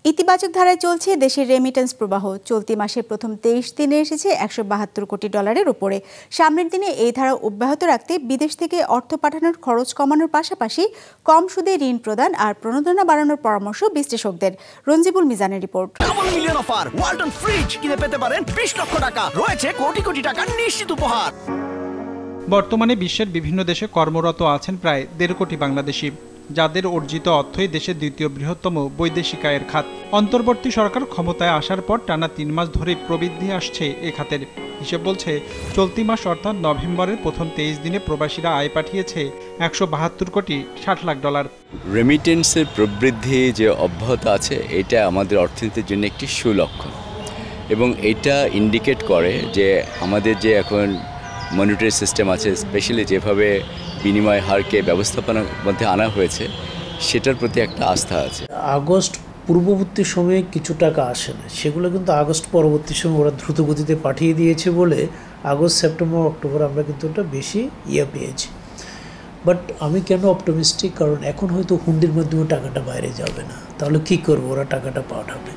ইতিবাচক ধারায় চলছে দেশের রেমিটেন্স প্রবাহ। চলতি মাসের প্রথম 23 দিনে এসেছে $172 কোটি উপরে। সামনের দিনে এই ধারা অব্যাহত রাখতে বিদেশ থেকে অর্থ পাঠানোর খরচ কমানোর পাশাপাশি কম সুদে ঋণ প্রদান আর প্রণোদনা বাড়ানোর পরামর্শ বিশ্লেষকদের। রঞ্জিবুল মিজানের report. Double million offer, Walton fridge কিনে পেতে পারেন 20 লক্ষ টাকা, রয়েছে কোটি কোটি টাকার নিশ্চিত উপহার। বর্তমানে বিশ্বের বিভিন্ন দেশে কর্মরত আছেন প্রায় 1.5 কোটি বাংলাদেশি, যাদের অর্জিত অর্থই দেশের দ্বিতীয় বৃহত্তম বৈদেশিক আয়ের খাত। অন্তর্বর্তী সরকার ক্ষমতায় আসার পর টানা 3 মাস ধরে প্রবৃদ্ধি আসছে এ খাতের। হিসেব বলছে চলতি মাস অর্থাৎ নভেম্বরের প্রথম 23 দিনে প্রবাসীরা আয় পাঠিয়েছে $172 কোটি 60 লাখ। রেমিটেন্সের প্রবৃদ্ধি যে অব্যাহত আছে, এটা আমাদের অর্থনীতির জন্য একটি সুলক্ষণ এবং এটা ইন্ডিকেট করে যে আমাদের যে এখন মনিটারি সিস্টেম আছে, স্পেশালি যেভাবে বিনিময় হারকে ব্যবস্থাপনার মধ্যে আনা হয়েছে, সেটার প্রতি একটা আস্থা আছে। আগস্ট পূর্ববর্তী সময়ে কিছু টাকা আসে না, সেগুলো কিন্তু আগস্ট পরবর্তী সময় ওরা দ্রুত গতিতে পাঠিয়ে দিয়েছে বলে আগস্ট, সেপ্টেম্বর, অক্টোবর আমরা কিন্তু ওটা বেশি পেয়েছি। বাট আমি কেন অপটিমিস্টিক, কারণ এখন হয়তো হুন্ডির মাধ্যমে টাকাটা বাইরে যাবে না, তাহলে কি করবো, ওরা টাকাটা পাঠাবে।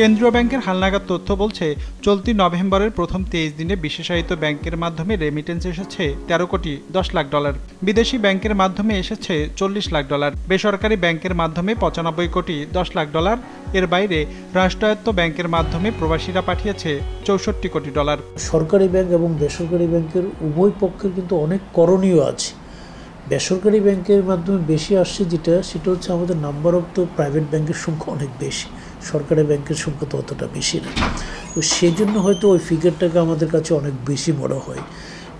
কেন্দ্রীয় ব্যাংকের হালনাগাদ তথ্য বলছে চলতি নভেম্বরের প্রথম 23 দিনে বিশেষায়িত ব্যাংকের মাধ্যমে রেমিটেন্স এসেছে $13 কোটি 10 লাখ, বিদেশি ব্যাংকের মাধ্যমে এসেছে $40 লাখ, বেসরকারি ব্যাংকের মাধ্যমে $95 কোটি 10 লাখ। এর বাইরে রাষ্ট্রায়ত্ত ব্যাংকের মাধ্যমে প্রবাসীরা পাঠিয়েছে $64 কোটি। সরকারি ব্যাংক এবং বেসরকারি ব্যাংকের উভয় পক্ষের কিন্তু অনেক করণীয় আছে। বেসরকারি ব্যাংকের মাধ্যমে বেশি আসছে সেটা হচ্ছে আমাদের নাম্বার অফ দ্য প্রাইভেট ব্যাংকের সংখ্যা অনেক বেশি, সরকারি ব্যাংকের সংখ্যা তো অতটা বেশি না। তো সেই জন্য হয়তো ওই ফিগারটাকে আমাদের কাছে অনেক বেশি মনে হয়।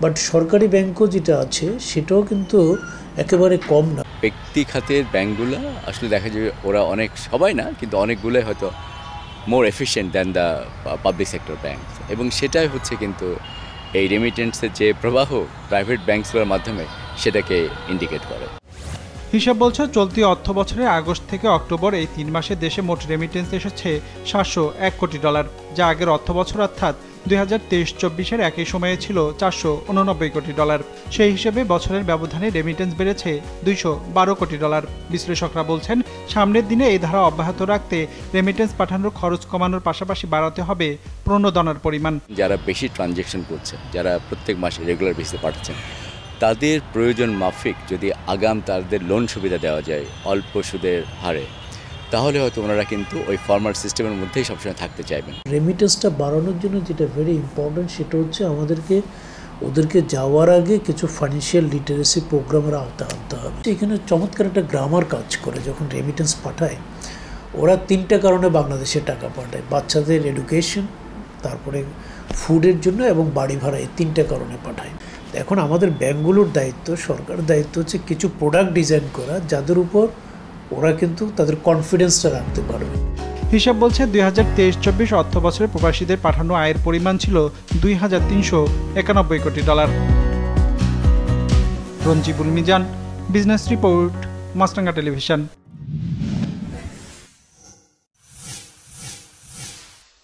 বাট সরকারি ব্যাংকও যেটা আছে সেটাও কিন্তু একেবারে কম না। ব্যক্তি খাতের ব্যাংকগুলো আসলে দেখা যাবে ওরা অনেক, সবাই না কিন্তু অনেকগুলোই হয়তো more efficient than the public sector bank, এবং সেটাই হচ্ছে কিন্তু এই রেমিটেন্সের যে প্রবাহ প্রাইভেট ব্যাংকগুলোর মাধ্যমে সেটাকে ইন্ডিকেট করে। হিসাব বলছে চলতি অর্থ বছরে আগস্ট থেকে অক্টোবর এই 3 মাসে দেশে মোট রেমিটেন্স এসেছে $701 কোটি, যা আগের অর্থ বছর অর্থাৎ 2023-24 একই সময়ে ছিল $489 কোটি। সেই হিসেবে বছরের ব্যবধানে রেমিটেন্স বেড়েছে $212 কোটি। বিশ্লেষকরা বলছেন সামনের দিনে এই ধারা অব্যাহত রাখতে রেমিটেন্স পাঠানোর খরচ কমানোর পাশাপাশি বাড়াতে হবে প্রণোদনার পরিমাণ। যারা বেশি ট্রানজ্যাকশন করছে, যারা প্রত্যেক মাসে রেগুলার বেসিসে পাঠাচ্ছেন, তাদের প্রয়োজন মাফিক যদি আগাম তাদের লোন সুবিধা দেওয়া যায় অল্প সুদের হারে, তাহলে হয়তো ওনারা কিন্তু ওই ফর্মাল সিস্টেমের মধ্যেই সবসময় থাকতে চাইবেন। রেমিটেন্সটা বাড়ানোর জন্য যেটা ভেরি ইম্পর্টেন্ট, সেটা হচ্ছে ওদেরকে যাওয়ার আগে কিছু ফাইন্যান্সিয়াল লিটারেসি প্রোগ্রামের আওতায় আনতে হবে। এখানে চমৎকার একটা গ্রামার কাজ করে। যখন রেমিটেন্স পাঠায় ওরা 3টা কারণে বাংলাদেশে টাকা পাঠায়: বাচ্চাদের এডুকেশন, তারপরে ফুডের জন্য এবং বাড়ি ভাড়া, এই 3টা কারণে পাঠায়। এখন আমাদের ব্যাংকগুলোর দায়িত্ব, সরকারের দায়িত্ব হচ্ছে কিছু প্রোডাক্ট ডিজাইন করা যাদের উপর ওরা কিন্তু তাদের কনফিডেন্সটা রাখতে পারবে। হিসাব বলছে 2023-24 অর্থ বছরে প্রবাসীদের পাঠানো আয়ের পরিমাণ ছিল $2,391 কোটি। রঞ্জিবুল মিজান, বিজনেস রিপোর্ট, মাছরাঙ্গা টেলিভিশন।